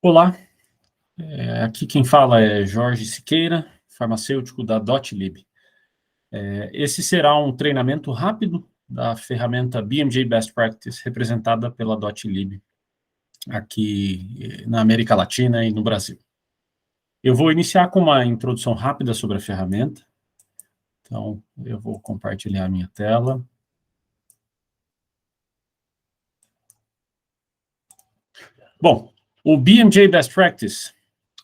Olá, aqui quem fala é Jorge Siqueira, farmacêutico da Dotlib. Esse será um treinamento rápido da ferramenta BMJ Best Practice, representada pela Dotlib, aqui na América Latina e no Brasil. Eu vou iniciar com uma introdução rápida sobre a ferramenta. Então, eu vou compartilhar a minha tela. Bom, o BMJ Best Practice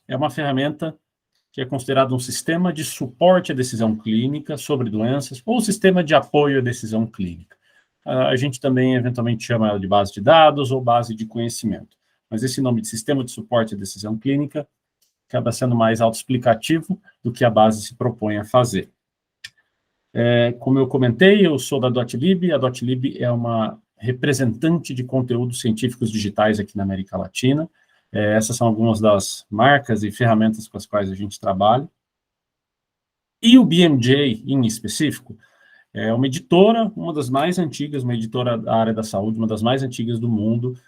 é uma ferramenta que é considerado um sistema de suporte à decisão clínica sobre doenças ou sistema de apoio à decisão clínica. A gente também, eventualmente, chama ela de base de dados ou base de conhecimento. Mas esse nome de sistema de suporte à decisão clínica acaba sendo mais autoexplicativo do que a base se propõe a fazer. Como eu comentei, eu sou da Dotlib. A Dotlib é uma representante de conteúdos científicos digitais aqui na América Latina. Essas são algumas das marcas e ferramentas com as quais a gente trabalha. E o BMJ, em específico, é uma editora, uma das mais antigas, uma editora da área da saúde, uma das mais antigas do mundo.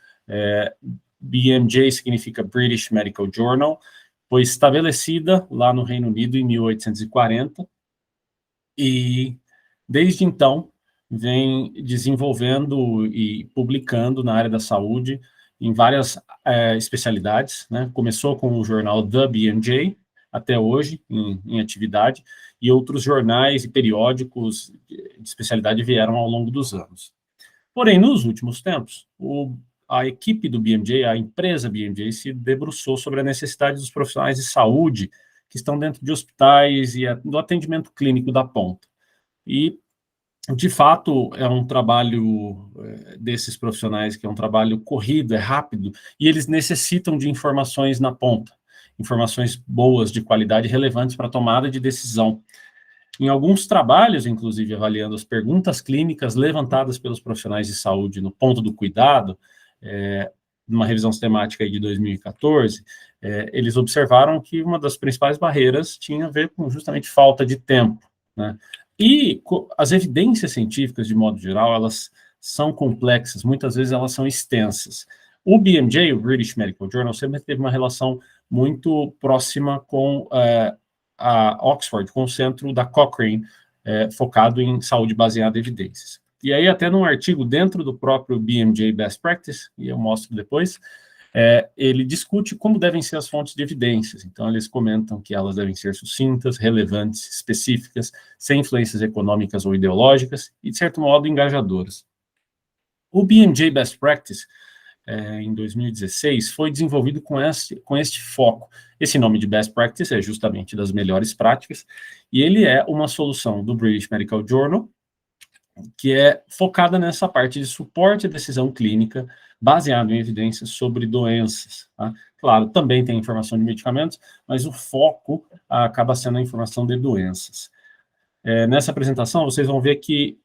BMJ significa British Medical Journal, foi estabelecida lá no Reino Unido em 1840, e desde então vem desenvolvendo e publicando na área da saúde em várias especialidades, né? Começou com o jornal The BMJ, até hoje em atividade, e outros jornais e periódicos de especialidade vieram ao longo dos anos. Porém, nos últimos tempos, a equipe do BMJ, a empresa BMJ, se debruçou sobre a necessidade dos profissionais de saúde que estão dentro de hospitais e do atendimento clínico da ponta. E, de fato, é um trabalho desses profissionais que é um trabalho corrido, é rápido, e eles necessitam de informações na ponta, informações boas, de qualidade, relevantes para a tomada de decisão. Em alguns trabalhos, inclusive, avaliando as perguntas clínicas levantadas pelos profissionais de saúde no ponto do cuidado, numa revisão sistemática aí de 2014, eles observaram que uma das principais barreiras tinha a ver com justamente falta de tempo, né? E as evidências científicas, de modo geral, elas são complexas, muitas vezes elas são extensas. O BMJ, o British Medical Journal, sempre teve uma relação muito próxima com a Oxford, com o centro da Cochrane, focado em saúde baseada em evidências. E aí, até num artigo dentro do próprio BMJ Best Practice, e eu mostro depois, ele discute como devem ser as fontes de evidências. Então, eles comentam que elas devem ser sucintas, relevantes, específicas, sem influências econômicas ou ideológicas, e, de certo modo, engajadoras. O BMJ Best Practice, em 2016, foi desenvolvido com este foco. Esse nome de Best Practice é justamente das melhores práticas, e ele é uma solução do British Medical Journal, que é focada nessa parte de suporte à decisão clínica, baseado em evidências sobre doenças. Tá? Claro, também tem informação de medicamentos, mas o foco acaba sendo a informação de doenças. Nessa apresentação, vocês vão ver que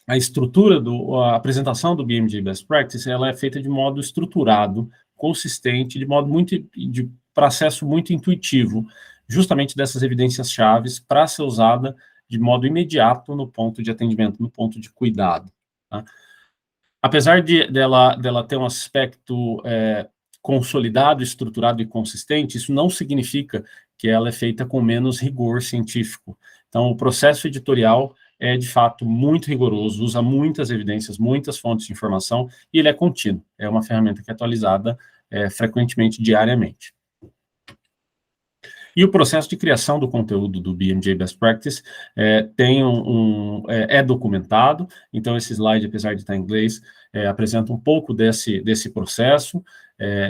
a estrutura, a apresentação do BMJ Best Practice, ela é feita de modo estruturado, consistente, de processo muito intuitivo, justamente dessas evidências chaves para ser usada de modo imediato no ponto de atendimento, no ponto de cuidado. Tá? Apesar dela ter um aspecto consolidado, estruturado e consistente, isso não significa que ela é feita com menos rigor científico. Então, o processo editorial é, de fato, muito rigoroso, usa muitas evidências, muitas fontes de informação, e ele é contínuo. É uma ferramenta que é atualizada frequentemente, diariamente. E o processo de criação do conteúdo do BMJ Best Practice é documentado, então esse slide, apesar de estar em inglês, apresenta um pouco desse processo.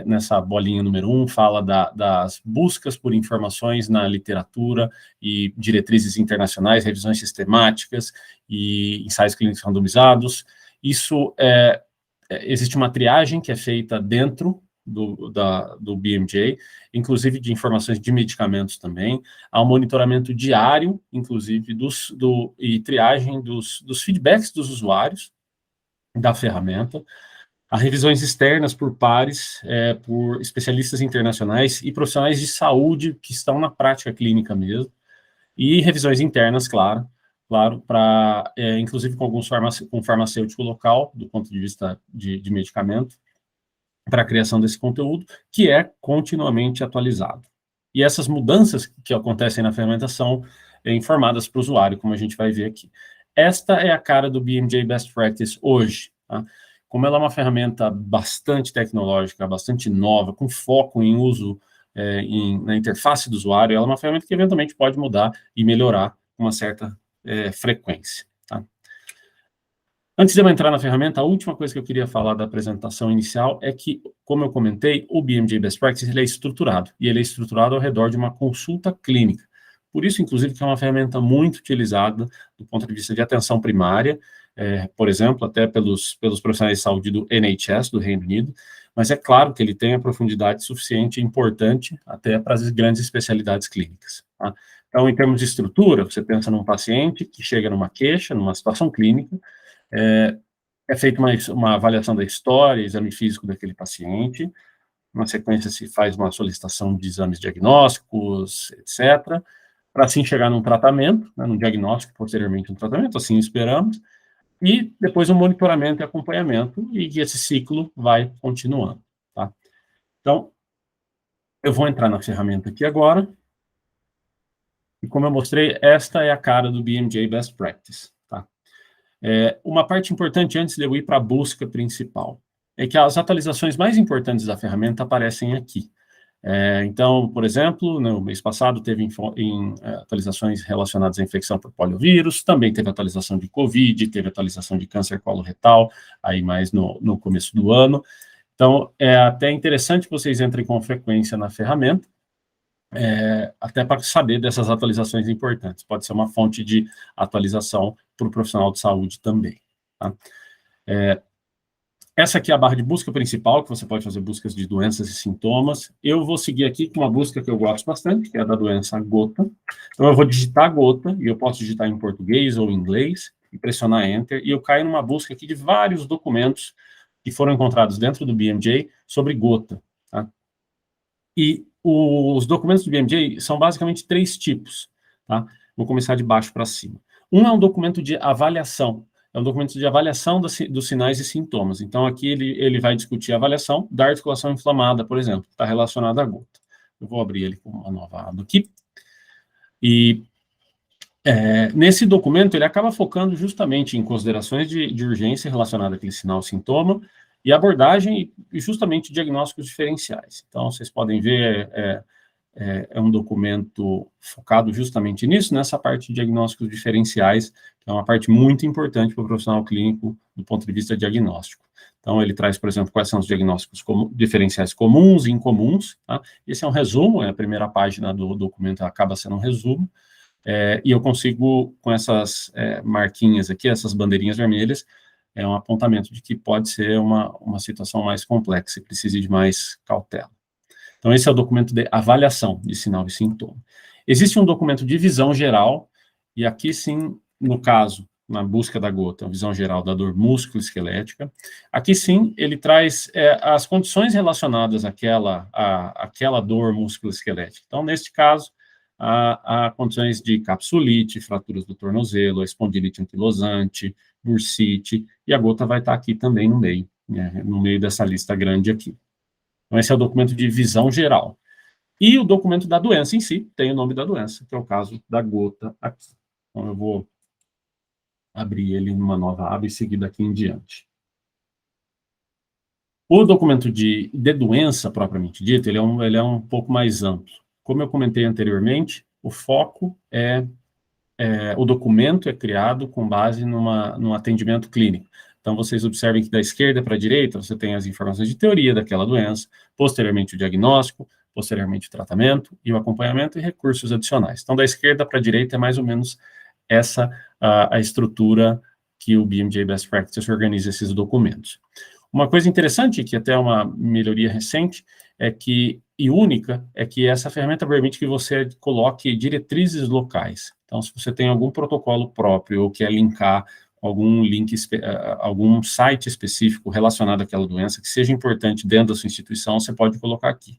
Nessa bolinha número 1, fala das buscas por informações na literatura e diretrizes internacionais, revisões sistemáticas e ensaios clínicos randomizados. Existe uma triagem que é feita dentro do BMJ, inclusive de informações de medicamentos também. Há um monitoramento diário, inclusive, e triagem dos feedbacks dos usuários da ferramenta. Há revisões externas por pares, por especialistas internacionais e profissionais de saúde que estão na prática clínica mesmo. E revisões internas, claro, inclusive com alguns farmacêutico local, do ponto de vista de medicamento. para a criação desse conteúdo, que é continuamente atualizado. E essas mudanças que acontecem na ferramenta são informadas para o usuário, como a gente vai ver aqui. Esta é a cara do BMJ Best Practice hoje, tá? Como ela é uma ferramenta bastante tecnológica, bastante nova, com foco em uso na interface do usuário, ela é uma ferramenta que eventualmente pode mudar e melhorar com uma certa frequência. Tá? Antes de eu entrar na ferramenta, a última coisa que eu queria falar da apresentação inicial é que, como eu comentei, o BMJ Best Practice ele é estruturado, e ele é estruturado ao redor de uma consulta clínica. Por isso, inclusive, que é uma ferramenta muito utilizada do ponto de vista de atenção primária, por exemplo, até pelos profissionais de saúde do NHS, do Reino Unido, mas é claro que ele tem a profundidade suficiente e importante até para as grandes especialidades clínicas. Tá? Então, em termos de estrutura, você pensa num paciente que chega numa queixa, numa situação clínica, é feita uma avaliação da história, exame físico daquele paciente, na sequência se faz uma solicitação de exames diagnósticos, etc., para assim chegar num tratamento, né, num diagnóstico, posteriormente um tratamento, assim esperamos, e depois um monitoramento e acompanhamento, e esse ciclo vai continuando, tá? Então, eu vou entrar na ferramenta aqui agora, e como eu mostrei, esta é a cara do BMJ Best Practice, tá? Uma parte importante antes de eu ir para a busca principal, é que as atualizações mais importantes da ferramenta aparecem aqui. Então, por exemplo, no mês passado teve atualizações relacionadas à infecção por poliovírus, também teve atualização de Covid, teve atualização de câncer coloretal, aí mais no começo do ano. Então, é até interessante que vocês entrem com frequência na ferramenta, até para saber dessas atualizações importantes. Pode ser uma fonte de atualização para o profissional de saúde também. Tá? Essa aqui é a barra de busca principal, que você pode fazer buscas de doenças e sintomas. Eu vou seguir aqui com uma busca que eu gosto bastante, que é a da doença gota. Então, eu vou digitar gota, e eu posso digitar em português ou em inglês, e pressionar Enter, e eu caio numa busca aqui de vários documentos que foram encontrados dentro do BMJ sobre gota. Tá? E os documentos do BMJ são basicamente 3 tipos. Tá? Vou começar de baixo para cima. Um é um documento de avaliação. É um documento de avaliação dos sinais e sintomas. Então, aqui ele vai discutir a avaliação da articulação inflamada, por exemplo, que está relacionada à gota. Eu vou abrir ele com uma nova aba aqui. E nesse documento, ele acaba focando justamente em considerações de urgência relacionada àquele sinal sintoma e abordagem e justamente diagnósticos diferenciais. Então, vocês podem ver, é um documento focado justamente nisso, nessa parte de diagnósticos diferenciais, que é uma parte muito importante para o profissional clínico do ponto de vista diagnóstico. Então, ele traz, por exemplo, quais são os diagnósticos diferenciais comuns e incomuns. Tá? Esse é um resumo, a primeira página do documento acaba sendo um resumo, e eu consigo, com essas marquinhas aqui, essas bandeirinhas vermelhas, um apontamento de que pode ser uma situação mais complexa e precise de mais cautela. Então, esse é o documento de avaliação de sinal e sintoma. Existe um documento de visão geral, e aqui sim, no caso, na busca da gota, visão geral da dor músculo-esquelética. Aqui sim, ele traz as condições relacionadas àquela dor músculo-esquelética. Então, neste caso, há condições de capsulite, fraturas do tornozelo, espondilite anquilosante, bursite, e a gota vai estar aqui também no meio dessa lista grande aqui. Então, esse é o documento de visão geral. E o documento da doença em si tem o nome da doença, que é o caso da gota aqui. Então, eu vou abrir ele numa nova aba e seguir daqui em diante. O documento de doença, propriamente dito, ele é um pouco mais amplo. Como eu comentei anteriormente, o foco o documento é criado com base num atendimento clínico. Então, vocês observem que da esquerda para a direita, você tem as informações de teoria daquela doença, posteriormente o diagnóstico, posteriormente o tratamento e o acompanhamento e recursos adicionais. Então, da esquerda para a direita é mais ou menos essa a estrutura que o BMJ Best Practice organiza esses documentos. Uma coisa interessante, que até é uma melhoria recente, e única, é que essa ferramenta permite que você coloque diretrizes locais. Então, se você tem algum protocolo próprio ou quer linkar algum site específico relacionado àquela doença que seja importante dentro da sua instituição, você pode colocar aqui.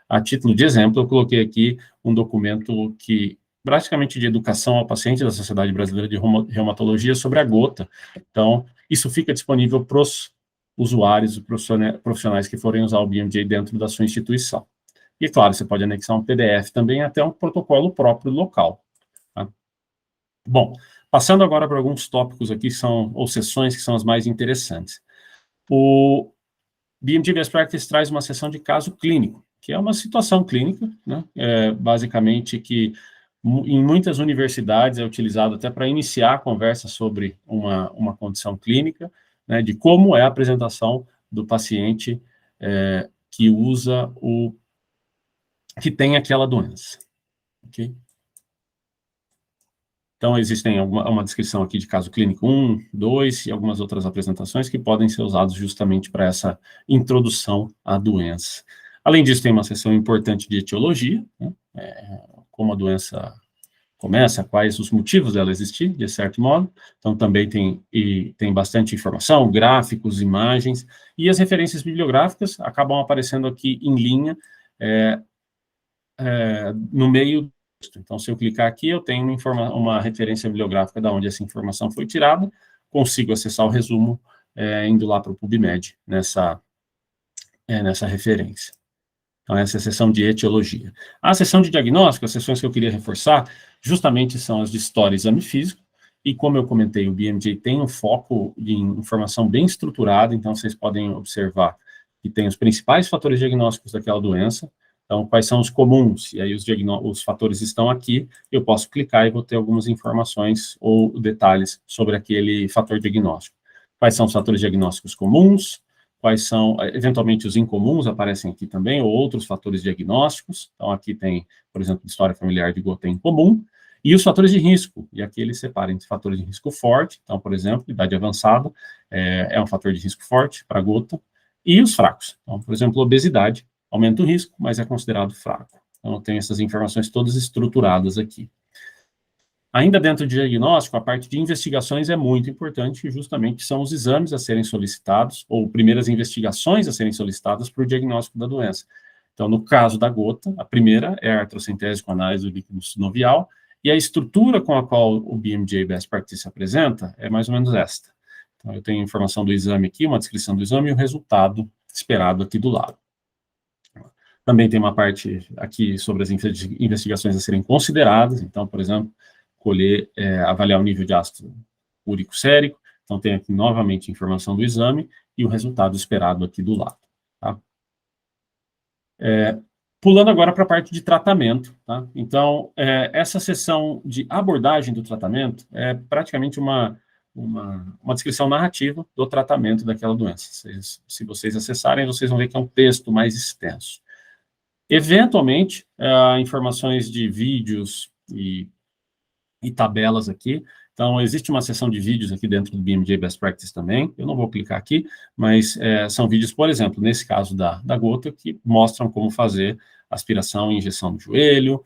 A título de exemplo, eu coloquei aqui um documento que praticamente de educação ao paciente da Sociedade Brasileira de Reumatologia sobre a gota. Então, isso fica disponível para os usuários, profissionais que forem usar o BMJ dentro da sua instituição. E, claro, você pode anexar um PDF também, até um protocolo próprio local. Tá? Bom, passando agora para alguns tópicos aqui, ou sessões que são as mais interessantes. O BMJ Best Practice traz uma sessão de caso clínico, que é uma situação clínica, né? Basicamente que em muitas universidades é utilizado até para iniciar a conversa sobre uma condição clínica, né, de como é a apresentação do paciente que usa que tem aquela doença. Ok? Então, existem uma descrição aqui de caso clínico 1, 2 e algumas outras apresentações que podem ser usadas justamente para essa introdução à doença. Além disso, tem uma seção importante de etiologia, né? Como a doença começa, quais os motivos dela existir, de certo modo. Então, também tem bastante informação, gráficos, imagens, e as referências bibliográficas acabam aparecendo aqui em linha, no meio. Então, se eu clicar aqui, eu tenho uma referência bibliográfica de onde essa informação foi tirada, consigo acessar o resumo indo lá para o PubMed, nessa referência. Então, essa é a seção de etiologia. A seção de diagnóstico, as seções que eu queria reforçar, justamente são as de história e exame físico, e como eu comentei, o BMJ tem um foco em informação bem estruturada, então vocês podem observar que tem os principais fatores diagnósticos daquela doença. Então, quais são os comuns? E aí os fatores estão aqui, eu posso clicar e vou ter algumas informações ou detalhes sobre aquele fator diagnóstico. Quais são os fatores diagnósticos comuns? Quais são, eventualmente, os incomuns aparecem aqui também, ou outros fatores diagnósticos. Então, aqui tem, por exemplo, história familiar de gota incomum, e os fatores de risco, e aqui ele separa entre fatores de risco forte, então, por exemplo, idade avançada é um fator de risco forte para gota, e os fracos. Então, por exemplo, obesidade aumenta o risco, mas é considerado fraco. Então, eu tenho essas informações todas estruturadas aqui. Ainda dentro do diagnóstico, a parte de investigações é muito importante, justamente são os exames a serem solicitados, ou primeiras investigações a serem solicitadas para o diagnóstico da doença. Então, no caso da gota, a primeira é a artrocentese com análise do líquido sinovial, e a estrutura com a qual o BMJ Best Practice se apresenta é mais ou menos esta. Então, eu tenho informação do exame aqui, uma descrição do exame e o resultado esperado aqui do lado. Também tem uma parte aqui sobre as investigações a serem consideradas, então, por exemplo, avaliar o nível de ácido úrico sérico, então tem aqui novamente informação do exame e o resultado esperado aqui do lado. Tá? Pulando agora para a parte de tratamento, tá? Então, essa seção de abordagem do tratamento é praticamente uma descrição narrativa do tratamento daquela doença. Se vocês acessarem, vocês vão ver que é um texto mais extenso. Eventualmente, informações de vídeos e tabelas aqui. Então, existe uma seção de vídeos aqui dentro do BMJ Best Practice também. Eu não vou clicar aqui, mas são vídeos, por exemplo, nesse caso da gota, que mostram como fazer aspiração e injeção no joelho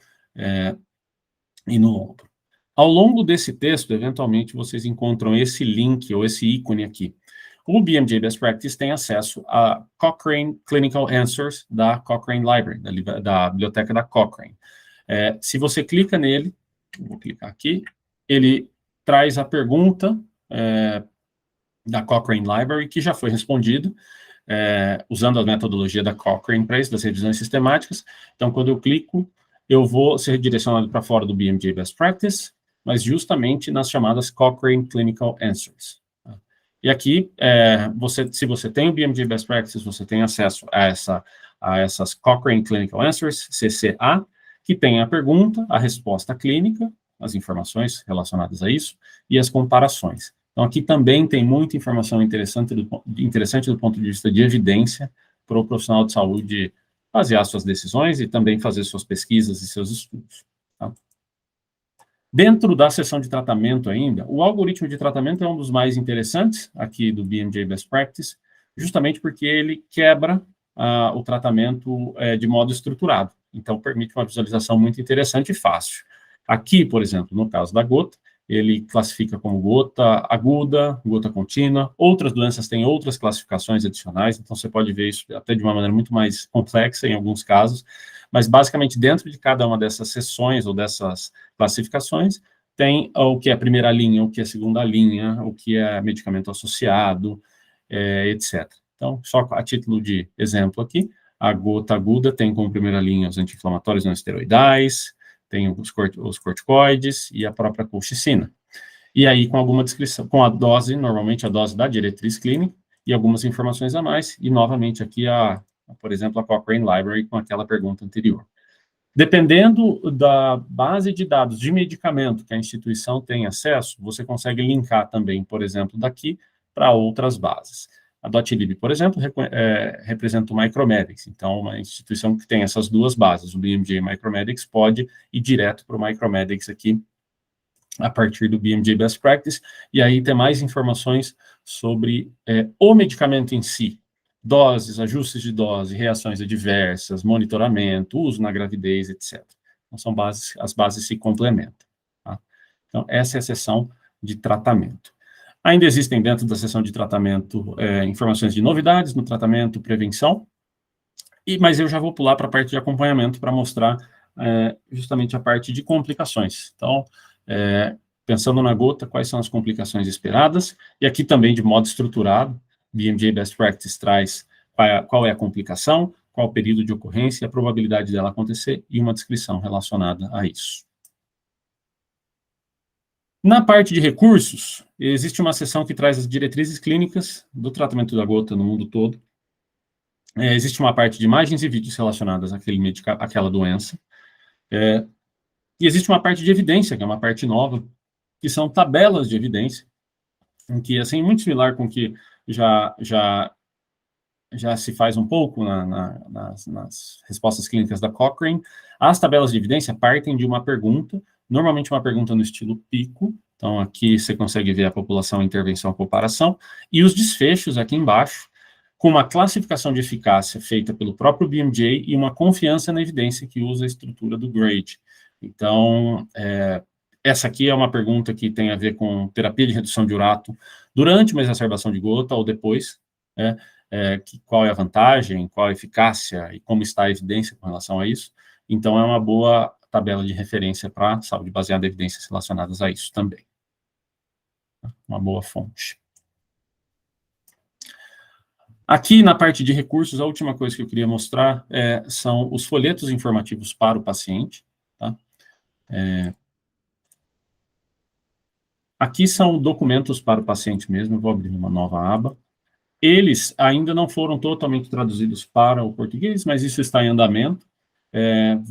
e no ombro. Ao longo desse texto, eventualmente, vocês encontram esse link ou esse ícone aqui. O BMJ Best Practice tem acesso a Cochrane Clinical Answers da Cochrane Library, da biblioteca da Cochrane. Se você clica nele, vou clicar aqui, ele traz a pergunta da Cochrane Library, que já foi respondida, usando a metodologia da Cochrane para isso, das revisões sistemáticas. Então, quando eu clico, eu vou ser direcionado para fora do BMJ Best Practice, mas justamente nas chamadas Cochrane Clinical Answers. E aqui, se você tem o BMJ Best Practices, você tem acesso a essas Cochrane Clinical Answers, CCA, que tem a pergunta, a resposta clínica, as informações relacionadas a isso, e as comparações. Então, aqui também tem muita informação interessante do ponto de vista de evidência para o profissional de saúde basear suas decisões e também fazer suas pesquisas e seus estudos. Tá? Dentro da seção de tratamento ainda, o algoritmo de tratamento é um dos mais interessantes aqui do BMJ Best Practice, justamente porque ele quebra o tratamento de modo estruturado. Então, permite uma visualização muito interessante e fácil. Aqui, por exemplo, no caso da gota, ele classifica como gota aguda, gota contínua. Outras doenças têm outras classificações adicionais, então você pode ver isso até de uma maneira muito mais complexa em alguns casos, mas basicamente dentro de cada uma dessas seções ou dessas classificações, tem o que é a primeira linha, o que é a segunda linha, o que é medicamento associado, etc. Então, só a título de exemplo aqui, a gota aguda tem como primeira linha os anti-inflamatórios não esteroidais, tem os corticoides e a própria colchicina. E aí, com alguma descrição, com a dose, normalmente a dose da diretriz clínica, e algumas informações a mais, e novamente aqui, por exemplo, a Cochrane Library com aquela pergunta anterior. Dependendo da base de dados de medicamento que a instituição tem acesso, você consegue linkar também, por exemplo, daqui para outras bases. A Doclib, por exemplo, representa o Micromedex. Então, uma instituição que tem essas duas bases, o BMJ e o Micromedex, pode ir direto para o Micromedex aqui, a partir do BMJ Best Practice, e aí tem mais informações sobre o medicamento em si, doses, ajustes de dose, reações adversas, monitoramento, uso na gravidez, etc. Então, são bases, as bases se complementam. Tá? Então, essa é a seção de tratamento. Ainda existem dentro da seção de tratamento informações de novidades no tratamento, prevenção, mas eu já vou pular para a parte de acompanhamento para mostrar justamente a parte de complicações. Então, pensando na gota, quais são as complicações esperadas, e aqui também de modo estruturado, BMJ Best Practice traz qual é a complicação, qual o período de ocorrência, a probabilidade dela acontecer, e uma descrição relacionada a isso. Na parte de recursos, existe uma seção que traz as diretrizes clínicas do tratamento da gota no mundo todo. Existe uma parte de imagens e vídeos relacionadas àquela doença. E existe uma parte de evidência, que é uma parte nova, que são tabelas de evidência, em que, assim, muito similar com o que já se faz um pouco nas respostas clínicas da Cochrane. As tabelas de evidência partem de uma pergunta, normalmente uma pergunta no estilo PICO, então aqui você consegue ver a população, intervenção, comparação, e os desfechos aqui embaixo, com uma classificação de eficácia feita pelo próprio BMJ e uma confiança na evidência que usa a estrutura do GRADE. Então, essa aqui é uma pergunta que tem a ver com terapia de redução de urato durante uma exacerbação de gota ou depois, qual é a vantagem, qual a eficácia e como está a evidência com relação a isso. Então, é uma boa tabela de referência para saúde baseada em evidências relacionadas a isso também. Uma boa fonte. Aqui, na parte de recursos, a última coisa que eu queria mostrar são os folhetos informativos para o paciente. Tá? Aqui são documentos para o paciente mesmo, eu vou abrir uma nova aba. Eles ainda não foram totalmente traduzidos para o português, mas isso está em andamento.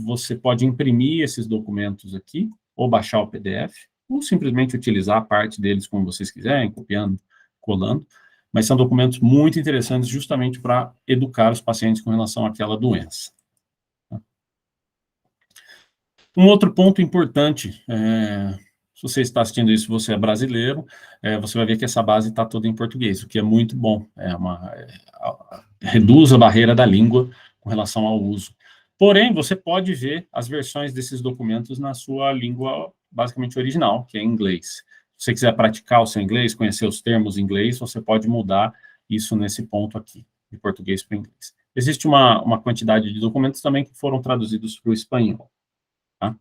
Você pode imprimir esses documentos aqui, ou baixar o PDF, ou simplesmente utilizar parte deles como vocês quiserem, copiando, colando, mas são documentos muito interessantes justamente para educar os pacientes com relação àquela doença. Um outro ponto importante, se você está assistindo isso, você é brasileiro, você vai ver que essa base está toda em português, o que é muito bom, reduz a barreira da língua com relação ao uso. Porém, você pode ver as versões desses documentos na sua língua basicamente original, que é inglês. Se você quiser praticar o seu inglês, conhecer os termos em inglês, você pode mudar isso nesse ponto aqui, de português para inglês. Existe uma quantidade de documentos também que foram traduzidos para o espanhol. Tá?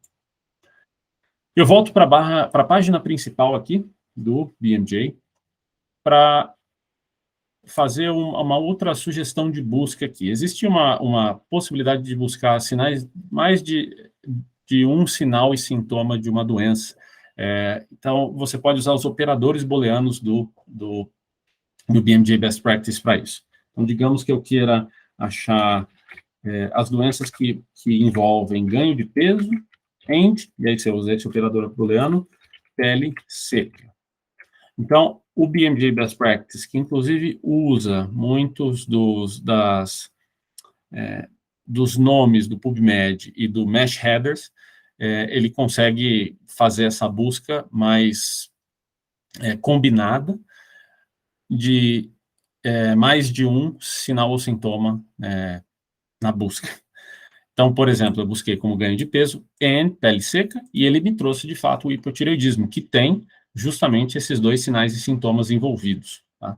Eu volto para a página principal aqui do BMJ para fazer uma outra sugestão de busca aqui. Existe uma possibilidade de buscar sinais, mais de um sinal e sintoma de uma doença. Então, você pode usar os operadores booleanos do BMJ Best Practice para isso. Então, digamos que eu queira achar as doenças que envolvem ganho de peso, e aí você usa esse operador booleano, pele seca. Então, o BMJ Best Practice, que inclusive usa muitos dos nomes do PubMed e do Mesh Headers, ele consegue fazer essa busca mais combinada de mais de um sinal ou sintoma na busca. Então, por exemplo, eu busquei como ganho de peso e pele seca, e ele me trouxe, de fato, o hipotireoidismo, que tem justamente esses dois sinais e sintomas envolvidos. Tá?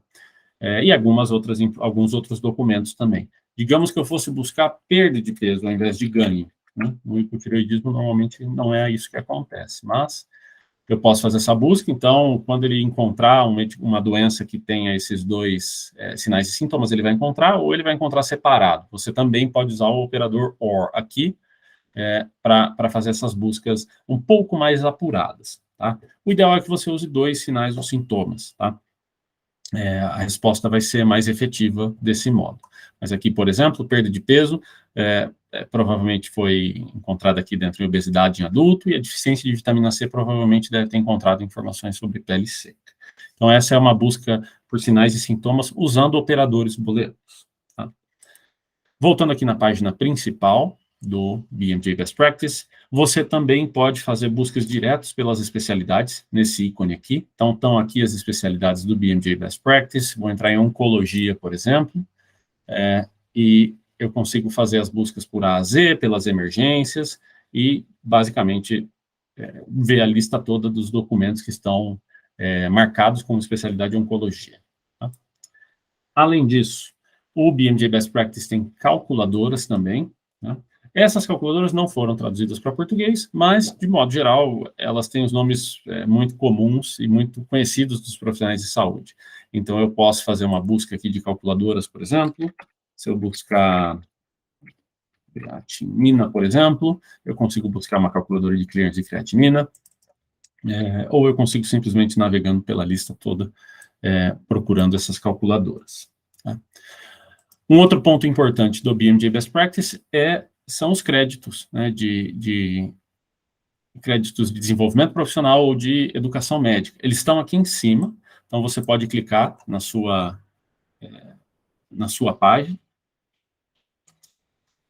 E alguns outros documentos também. Digamos que eu fosse buscar perda de peso ao invés de ganho. Né? No hipotireoidismo, normalmente, não é isso que acontece, mas eu posso fazer essa busca. Então, quando ele encontrar uma doença que tenha esses dois sinais e sintomas, ele vai encontrar, ou ele vai encontrar separado. Você também pode usar o operador OR aqui, para fazer essas buscas um pouco mais apuradas, tá? O ideal é que você use 2 sinais ou sintomas, tá? A resposta vai ser mais efetiva desse modo. Mas aqui, por exemplo, perda de peso, provavelmente foi encontrada aqui dentro de obesidade em adulto, e a deficiência de vitamina C provavelmente deve ter encontrado informações sobre pele seca. Então, essa é uma busca por sinais e sintomas usando operadores booleanos, tá? Voltando aqui na página principal do BMJ Best Practice, você também pode fazer buscas diretas pelas especialidades, nesse ícone aqui. Então, estão aqui as especialidades do BMJ Best Practice. Vou entrar em oncologia, por exemplo, e eu consigo fazer as buscas por A a Z, pelas emergências, e, basicamente, ver a lista toda dos documentos que estão marcados como especialidade de oncologia, tá? Além disso, o BMJ Best Practice tem calculadoras também, né? Essas calculadoras não foram traduzidas para português, mas, de modo geral, elas têm os nomes muito comuns e muito conhecidos dos profissionais de saúde. Então, eu posso fazer uma busca aqui de calculadoras, por exemplo. Se eu buscar creatinina, por exemplo, eu consigo buscar uma calculadora de clearance de creatinina, ou eu consigo simplesmente navegando pela lista toda, procurando essas calculadoras, tá? Um outro ponto importante do BMJ Best Practice são os créditos, né, de créditos de desenvolvimento profissional ou de educação médica. Eles estão aqui em cima, então você pode clicar na sua página,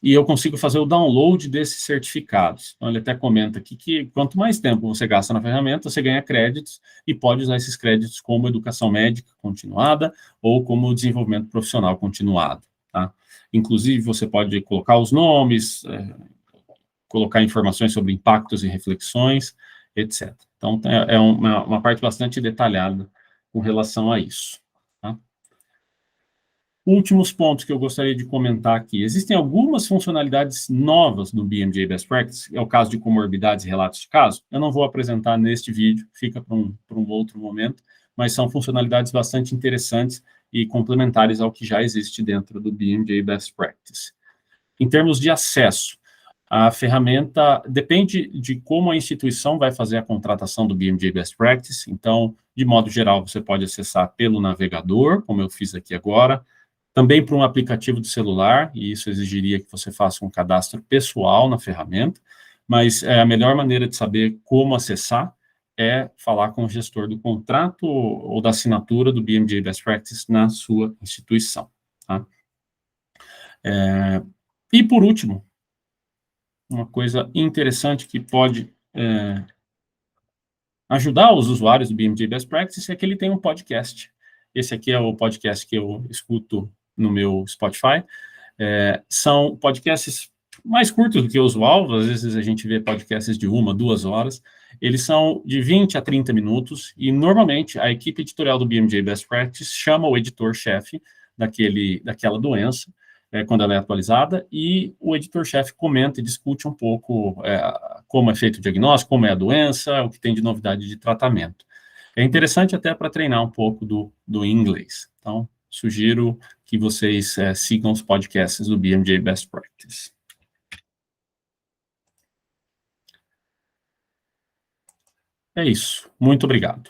e eu consigo fazer o download desses certificados. Então, ele até comenta aqui que quanto mais tempo você gasta na ferramenta, você ganha créditos, e pode usar esses créditos como educação médica continuada ou como desenvolvimento profissional continuado, tá? Inclusive, você pode colocar os nomes, colocar informações sobre impactos e reflexões, etc. Então, é uma parte bastante detalhada com relação a isso, tá? Últimos pontos que eu gostaria de comentar aqui. Existem algumas funcionalidades novas no BMJ Best Practice, é o caso de comorbidades e relatos de caso. Eu não vou apresentar neste vídeo, fica para um outro momento, mas são funcionalidades bastante interessantes e complementares ao que já existe dentro do BMJ Best Practice. Em termos de acesso, a ferramenta depende de como a instituição vai fazer a contratação do BMJ Best Practice. Então, de modo geral, você pode acessar pelo navegador, como eu fiz aqui agora, também por um aplicativo de celular, e isso exigiria que você faça um cadastro pessoal na ferramenta, mas a melhor maneira de saber como acessar é falar com o gestor do contrato ou da assinatura do BMJ Best Practice na sua instituição, tá? E, por último, uma coisa interessante que pode ajudar os usuários do BMJ Best Practice é que ele tem um podcast. Esse aqui é o podcast que eu escuto no meu Spotify. São podcasts mais curtos do que o usual, às vezes a gente vê podcasts de 1, 2 horas. Eles são de 20 a 30 minutos, e normalmente a equipe editorial do BMJ Best Practice chama o editor-chefe daquela doença, quando ela é atualizada, e o editor-chefe comenta e discute um pouco como é feito o diagnóstico, como é a doença, o que tem de novidade de tratamento. É interessante até para treinar um pouco do inglês. Então, sugiro que vocês sigam os podcasts do BMJ Best Practice. É isso. Muito obrigado.